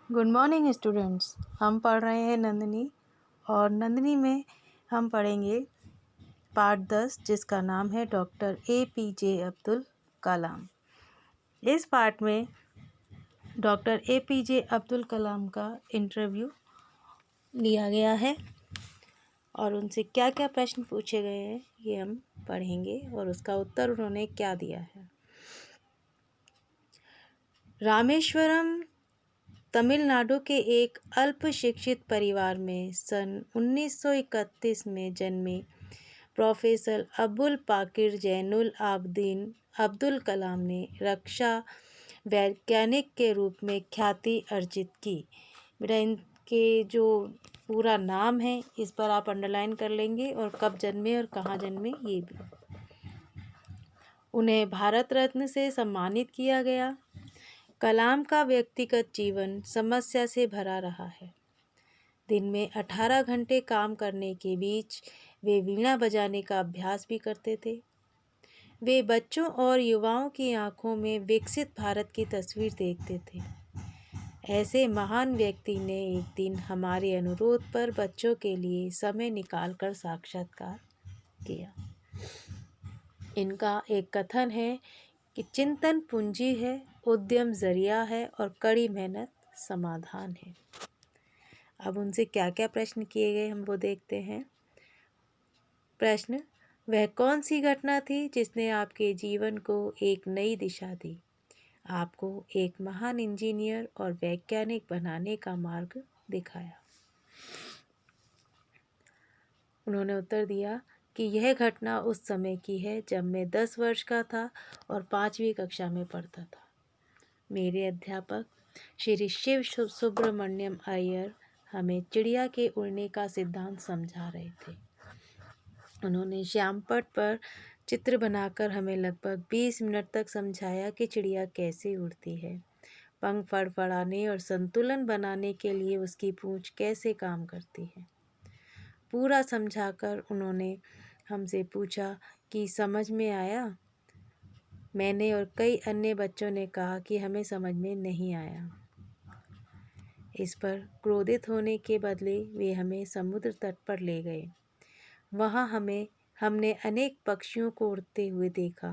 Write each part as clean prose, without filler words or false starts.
Good morning students. हम पढ़ रहे हैं नंदिनी, और नंदिनी में हम पढ़ेंगे पाठ 10, जिसका नाम है डॉक्टर APJ अब्दुल कलाम। इस पाठ में डॉक्टर APJ अब्दुल कलाम का इंटरव्यू लिया गया है और उनसे क्या क्या प्रश्न पूछे गए हैं ये हम पढ़ेंगे और उसका उत्तर उन्होंने क्या दिया है। रामेश्वरम तमिलनाडु के एक अल्प शिक्षित परिवार में सन 1931 में जन्मे प्रोफेसर अबुल पाकिर जैनुल आबदीन अब्दुल कलाम ने रक्षा वैज्ञानिक के रूप में ख्याति अर्जित की। बेटा, इनके जो पूरा नाम है इस पर आप अंडरलाइन कर लेंगे और कब जन्मे और कहाँ जन्मे ये भी। उन्हें भारत रत्न से सम्मानित किया गया। कलाम का व्यक्तिगत जीवन समस्या से भरा रहा है। दिन में 18 घंटे काम करने के बीच वे वीणा बजाने का अभ्यास भी करते थे। वे बच्चों और युवाओं की आंखों में विकसित भारत की तस्वीर देखते थे। ऐसे महान व्यक्ति ने एक दिन हमारे अनुरोध पर बच्चों के लिए समय निकालकर साक्षात्कार किया। इनका एक कथन है कि चिंतन पूंजी है, उद्यम जरिया है और कड़ी मेहनत समाधान है। अब उनसे क्या क्या प्रश्न किए गए हम वो देखते हैं। प्रश्न: वह कौन सी घटना थी जिसने आपके जीवन को एक नई दिशा दी, आपको एक महान इंजीनियर और वैज्ञानिक बनाने का मार्ग दिखाया? उन्होंने उत्तर दिया कि यह घटना उस समय की है जब मैं 10 वर्ष का था और 5वीं कक्षा में पढ़ता था। मेरे अध्यापक श्री शिव सुब्रमण्यम अय्यर हमें चिड़िया के उड़ने का सिद्धांत समझा रहे थे। उन्होंने श्यामपट्ट पर चित्र बनाकर हमें लगभग 20 मिनट तक समझाया कि चिड़िया कैसे उड़ती है, पंख फड़फड़ाने और संतुलन बनाने के लिए उसकी पूंछ कैसे काम करती है। पूरा समझाकर उन्होंने हमसे पूछा कि समझ में आया। मैंने और कई अन्य बच्चों ने कहा कि हमें समझ में नहीं आया। इस पर क्रोधित होने के बदले वे हमें समुद्र तट पर ले गए। वहाँ हमने अनेक पक्षियों को उड़ते हुए देखा।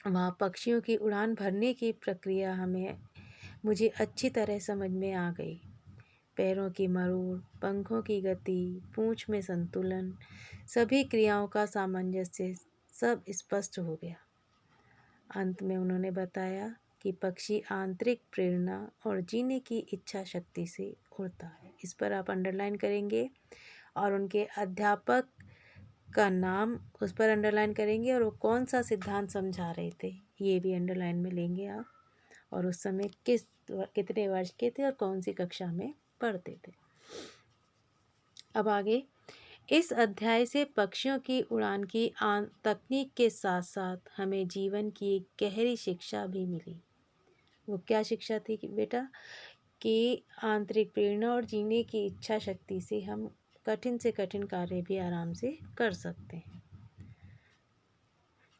वहाँ पक्षियों की उड़ान भरने की प्रक्रिया मुझे अच्छी तरह समझ में आ गई। पैरों की मरोड़, पंखों की गति, पूंछ में संतुलन, सभी क्रियाओं का सामंजस्य सब स्पष्ट हो गया। अंत में उन्होंने बताया कि पक्षी आंतरिक प्रेरणा और जीने की इच्छा शक्ति से उड़ता है। इस पर आप अंडरलाइन करेंगे और उनके अध्यापक का नाम उस पर अंडरलाइन करेंगे और वो कौन सा सिद्धांत समझा रहे थे ये भी अंडरलाइन में लेंगे आप, और उस समय कितने वर्ष के थे और कौन सी कक्षा में पढ़ते थे। अब आगे, इस अध्याय से पक्षियों की उड़ान की तकनीक के साथ साथ हमें जीवन की एक गहरी शिक्षा भी मिली। वो क्या शिक्षा थी कि बेटा, कि आंतरिक प्रेरणा और जीने की इच्छा शक्ति से हम कठिन से कठिन कार्य भी आराम से कर सकते हैं।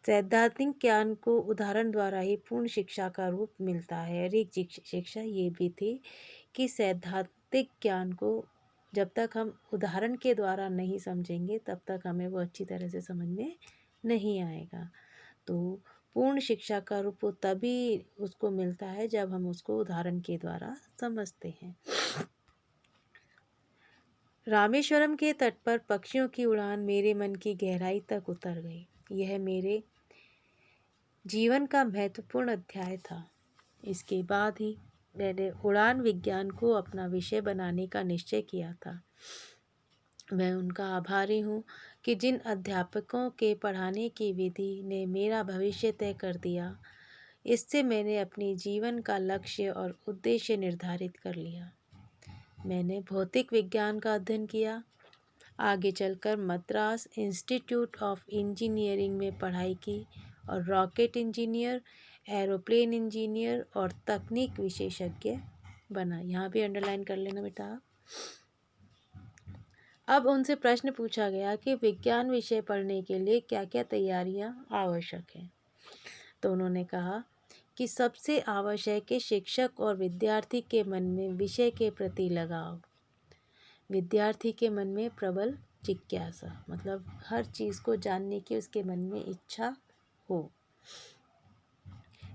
सैद्धांतिक ज्ञान को उदाहरण द्वारा ही पूर्ण शिक्षा का रूप मिलता है। और एक शिक्षा ये भी थी कि सैद्धांतिक ज्ञान को जब तक हम उदाहरण के द्वारा नहीं समझेंगे तब तक हमें वो अच्छी तरह से समझ में नहीं आएगा। तो पूर्ण शिक्षा का रूप तभी उसको मिलता है जब हम उसको उदाहरण के द्वारा समझते हैं। रामेश्वरम के तट पर पक्षियों की उड़ान मेरे मन की गहराई तक उतर गई। यह मेरे जीवन का महत्वपूर्ण अध्याय था। इसके बाद ही मैंने उड़ान विज्ञान को अपना विषय बनाने का निश्चय किया था। मैं उनका आभारी हूँ कि जिन अध्यापकों के पढ़ाने की विधि ने मेरा भविष्य तय कर दिया। इससे मैंने अपने जीवन का लक्ष्य और उद्देश्य निर्धारित कर लिया। मैंने भौतिक विज्ञान का अध्ययन किया। आगे चलकर मद्रास इंस्टीट्यूट ऑफ इंजीनियरिंग में पढ़ाई की और रॉकेट इंजीनियर, एरोप्लेन इंजीनियर और तकनीक विशेषज्ञ बना। यहाँ भी अंडरलाइन कर लेना बेटा। अब उनसे प्रश्न पूछा गया कि विज्ञान विषय पढ़ने के लिए क्या क्या तैयारियाँ आवश्यक हैं। तो उन्होंने कहा कि सबसे आवश्यक है शिक्षक और विद्यार्थी के मन में विषय के प्रति लगाव, विद्यार्थी के मन में प्रबल जिज्ञासा, मतलब हर चीज़ को जानने की उसके मन में इच्छा हो।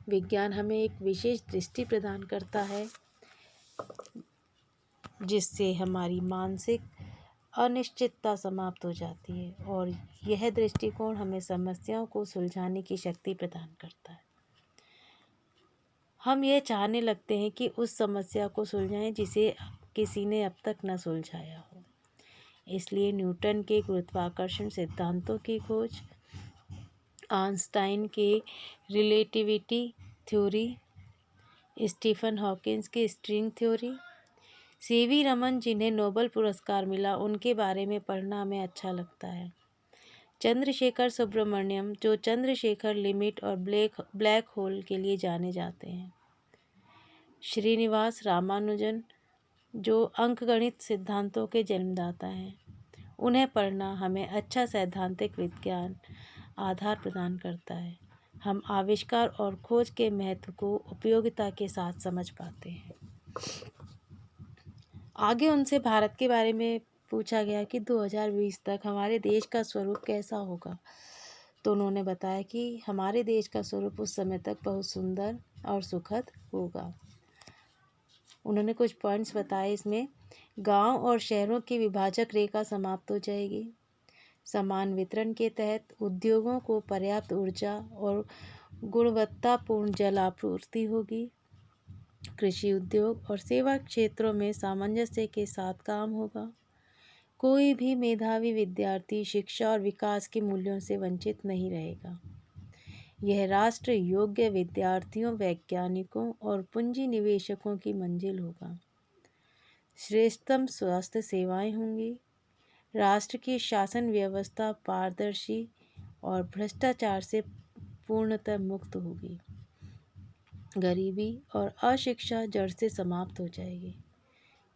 विज्ञान हमें एक विशेष दृष्टि प्रदान करता है जिससे हमारी मानसिक अनिश्चितता समाप्त हो जाती है और यह दृष्टिकोण हमें समस्याओं को सुलझाने की शक्ति प्रदान करता है। हम यह चाहने लगते हैं कि उस समस्या को सुलझाएं जिसे किसी ने अब तक न सुलझाया हो। इसलिए न्यूटन के गुरुत्वाकर्षण सिद्धांतों की खोज, आइंस्टाइन के रिलेटिविटी थ्योरी, स्टीफन हॉकिंस की स्ट्रिंग थ्योरी, सीवी रमन जिन्हें नोबेल पुरस्कार मिला, उनके बारे में पढ़ना हमें अच्छा लगता है। चंद्रशेखर सुब्रमण्यम जो चंद्रशेखर लिमिट और ब्लैक होल के लिए जाने जाते हैं। श्रीनिवास रामानुजन जो अंकगणित सिद्धांतों के जन्मदाता हैं। उन्हें पढ़ना हमें अच्छा सैद्धांतिक विज्ञान आधार प्रदान करता है। हम आविष्कार और खोज के महत्व को उपयोगिता के साथ समझ पाते हैं। आगे उनसे भारत के बारे में पूछा गया कि 2020 तक हमारे देश का स्वरूप कैसा होगा। तो उन्होंने बताया कि हमारे देश का स्वरूप उस समय तक बहुत सुंदर और सुखद होगा। उन्होंने कुछ पॉइंट्स बताए इसमें। गांव और शहरों की विभाजक रेखा समाप्त हो जाएगी। समान वितरण के तहत उद्योगों को पर्याप्त ऊर्जा और गुणवत्तापूर्ण जल आपूर्ति होगी। कृषि उद्योग और सेवा क्षेत्रों में सामंजस्य के साथ काम होगा। कोई भी मेधावी विद्यार्थी शिक्षा और विकास के मूल्यों से वंचित नहीं रहेगा। यह राष्ट्र योग्य विद्यार्थियों, वैज्ञानिकों और पूंजी निवेशकों की मंजिल होगा। श्रेष्ठतम स्वास्थ्य सेवाएं होंगी। राष्ट्र की शासन व्यवस्था पारदर्शी और भ्रष्टाचार से पूर्णतः मुक्त होगी। गरीबी और अशिक्षा जड़ से समाप्त हो जाएगी।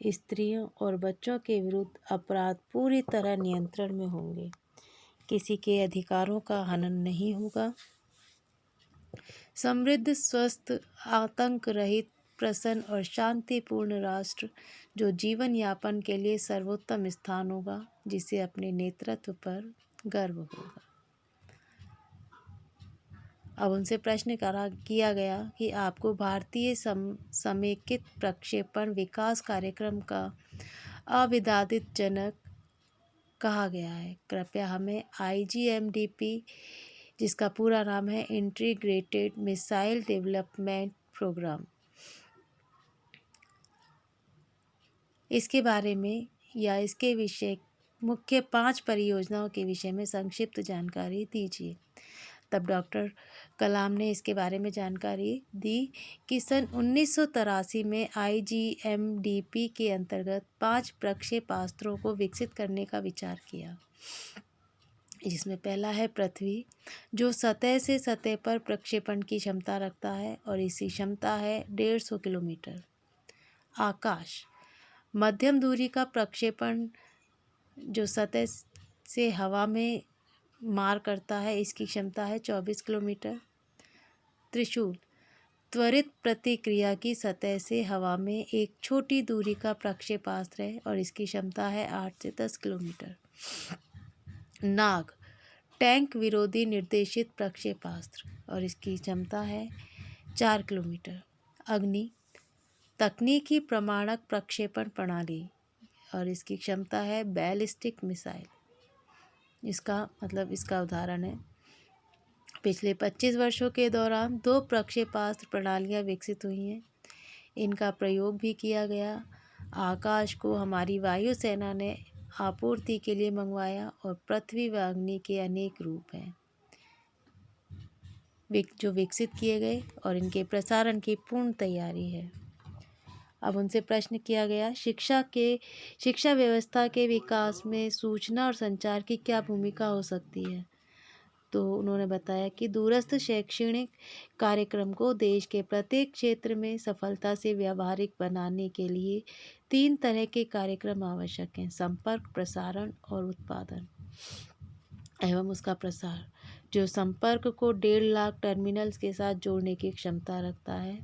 स्त्रियों और बच्चों के विरुद्ध अपराध पूरी तरह नियंत्रण में होंगे। किसी के अधिकारों का हनन नहीं होगा। समृद्ध, स्वस्थ, आतंक रहित, प्रसन्न और शांतिपूर्ण राष्ट्र जो जीवन यापन के लिए सर्वोत्तम स्थान होगा, जिसे अपने नेतृत्व पर गर्व होगा। अब उनसे प्रश्न किया गया कि आपको भारतीय समेकित प्रक्षेपण विकास कार्यक्रम का अविवादित जनक कहा गया है। कृपया हमें IGMDP, जिसका पूरा नाम है इंटीग्रेटेड मिसाइल डेवलपमेंट प्रोग्राम, इसके बारे में या इसके विषय मुख्य 5 परियोजनाओं के विषय में संक्षिप्त जानकारी दीजिए। तब डॉक्टर कलाम ने इसके बारे में जानकारी दी कि सन 1983 में IGMDP के अंतर्गत 5 प्रक्षेपास्त्रों को विकसित करने का विचार किया, जिसमें पहला है पृथ्वी, जो सतह से सतह पर प्रक्षेपण की क्षमता रखता है और इसकी क्षमता है 150 किलोमीटर। आकाश, मध्यम दूरी का प्रक्षेपण जो सतह से हवा में मार करता है, इसकी क्षमता है 24 किलोमीटर। त्रिशूल, त्वरित प्रतिक्रिया की सतह से हवा में एक छोटी दूरी का प्रक्षेपास्त्र है और इसकी क्षमता है 8 से 10 किलोमीटर। नाग, टैंक विरोधी निर्देशित प्रक्षेपास्त्र और इसकी क्षमता है 4 किलोमीटर। अग्नि, तकनीकी प्रमाणक प्रक्षेपण प्रणाली और इसकी क्षमता है बैलिस्टिक मिसाइल। इसका उदाहरण है, पिछले 25 वर्षों के दौरान 2 प्रक्षेपास्त्र प्रणालियां विकसित हुई हैं। इनका प्रयोग भी किया गया। आकाश को हमारी वायुसेना ने आपूर्ति के लिए मंगवाया और पृथ्वी व अग्नि के अनेक रूप हैं जो विकसित किए गए और इनके प्रसारण की पूर्ण तैयारी है। अब उनसे प्रश्न किया गया, शिक्षा व्यवस्था के विकास में सूचना और संचार की क्या भूमिका हो सकती है। तो उन्होंने बताया कि दूरस्थ शैक्षणिक कार्यक्रम को देश के प्रत्येक क्षेत्र में सफलता से व्यावहारिक बनाने के लिए 3 तरह के कार्यक्रम आवश्यक हैं: संपर्क, प्रसारण और उत्पादन एवं उसका प्रसार। जो संपर्क को 1.5 लाख टर्मिनल्स के साथ जोड़ने की क्षमता रखता है।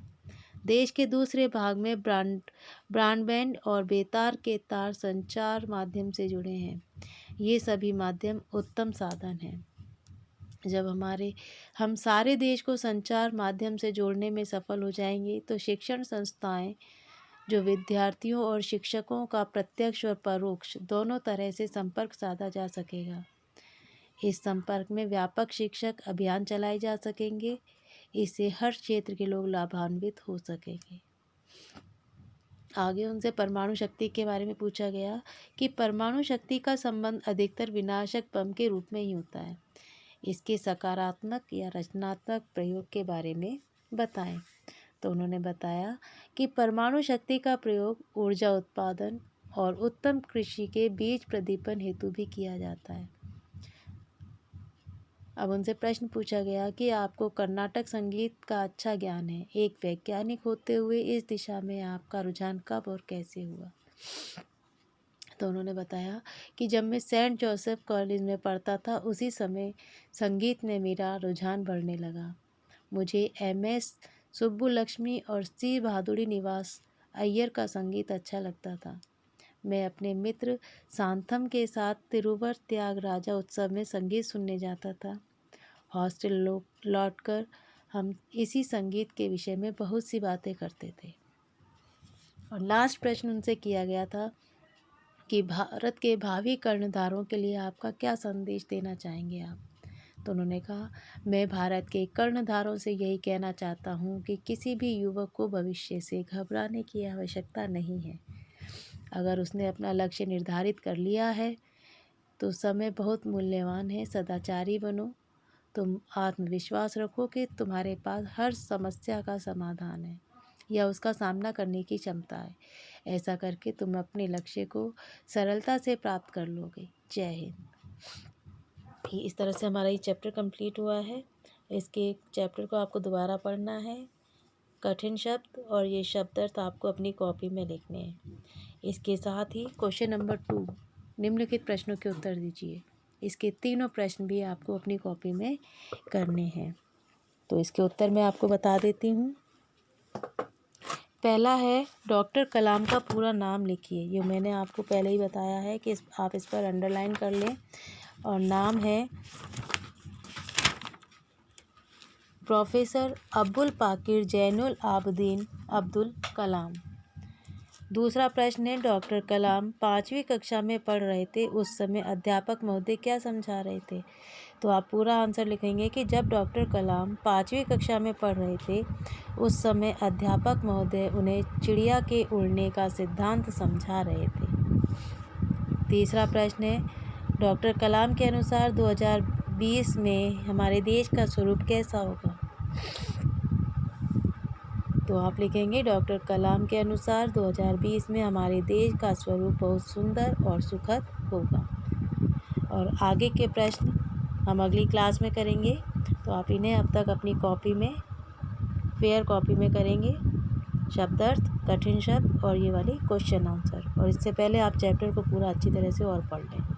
देश के दूसरे भाग में ब्रॉडबैंड और बेतार के तार संचार माध्यम से जुड़े हैं। ये सभी माध्यम उत्तम साधन हैं। जब हम सारे देश को संचार माध्यम से जोड़ने में सफल हो जाएंगे तो शिक्षण संस्थाएं जो विद्यार्थियों और शिक्षकों का प्रत्यक्ष और परोक्ष दोनों तरह से संपर्क साधा जा सकेगा। इस संपर्क में व्यापक शिक्षक अभियान चलाए जा सकेंगे। इससे हर क्षेत्र के लोग लाभान्वित हो सकेंगे। आगे उनसे परमाणु शक्ति के बारे में पूछा गया कि परमाणु शक्ति का संबंध अधिकतर विनाशक बम के रूप में ही होता है। इसके सकारात्मक या रचनात्मक प्रयोग के बारे में बताएं। तो उन्होंने बताया कि परमाणु शक्ति का प्रयोग ऊर्जा उत्पादन और उत्तम कृषि के बीज प्रदीपन हेतु भी किया जाता है। अब उनसे प्रश्न पूछा गया कि आपको कर्नाटक संगीत का अच्छा ज्ञान है। एक वैज्ञानिक होते हुए इस दिशा में आपका रुझान कब और कैसे हुआ। तो उन्होंने बताया कि जब मैं सेंट जोसेफ कॉलेज में पढ़ता था उसी समय संगीत में मेरा रुझान बढ़ने लगा। मुझे MS सुब्बुलक्ष्मी और C भादुड़ी निवास अय्यर का संगीत अच्छा लगता था। मैं अपने मित्र सांथम के साथ तिरुवर त्यागराजा उत्सव में संगीत सुनने जाता था। हॉस्टल लौटकर हम इसी संगीत के विषय में बहुत सी बातें करते थे। और लास्ट प्रश्न उनसे किया गया था कि भारत के भावी कर्णधारों के लिए आपका क्या संदेश देना चाहेंगे आप। तो उन्होंने कहा, मैं भारत के कर्णधारों से यही कहना चाहता हूँ कि किसी भी युवक को भविष्य से घबराने की आवश्यकता नहीं है। अगर उसने अपना लक्ष्य निर्धारित कर लिया है तो समय बहुत मूल्यवान है। सदाचारी बनो। तुम आत्मविश्वास रखो कि तुम्हारे पास हर समस्या का समाधान है या उसका सामना करने की क्षमता है। ऐसा करके तुम अपने लक्ष्य को सरलता से प्राप्त कर लोगे। जय हिंद। इस तरह से हमारा ये चैप्टर कंप्लीट हुआ है। इसके चैप्टर को आपको दोबारा पढ़ना है। कठिन शब्द और ये शब्दार्थ आपको अपनी कॉपी में लिखने हैं। इसके साथ ही क्वेश्चन नंबर 2 निम्नलिखित प्रश्नों के उत्तर दीजिए। इसके तीनों प्रश्न भी आपको अपनी कॉपी में करने हैं। तो इसके उत्तर मैं आपको बता देती हूँ। पहला है, डॉक्टर कलाम का पूरा नाम लिखिए। ये मैंने आपको पहले ही बताया है कि आप इस पर अंडरलाइन कर लें। और नाम है प्रोफेसर अब्दुल पाकिर जैनुल आबदीन अब्दुल कलाम। दूसरा प्रश्न है, डॉक्टर कलाम 5वीं कक्षा में पढ़ रहे थे, उस समय अध्यापक महोदय क्या समझा रहे थे। तो आप पूरा आंसर लिखेंगे कि जब डॉक्टर कलाम 5वीं कक्षा में पढ़ रहे थे उस समय अध्यापक महोदय उन्हें चिड़िया के उड़ने का सिद्धांत समझा रहे थे। तीसरा प्रश्न है, डॉक्टर कलाम के अनुसार 2020 में हमारे देश का स्वरूप कैसा होगा। तो आप लिखेंगे, डॉक्टर कलाम के अनुसार 2020 में हमारे देश का स्वरूप बहुत सुंदर और सुखद होगा। और आगे के प्रश्न हम अगली क्लास में करेंगे। तो आप इन्हें अब तक अपनी कॉपी में, फेयर कॉपी में करेंगे। शब्दार्थ, कठिन शब्द और ये वाली क्वेश्चन आंसर। और इससे पहले आप चैप्टर को पूरा अच्छी तरह से और पढ़ लें।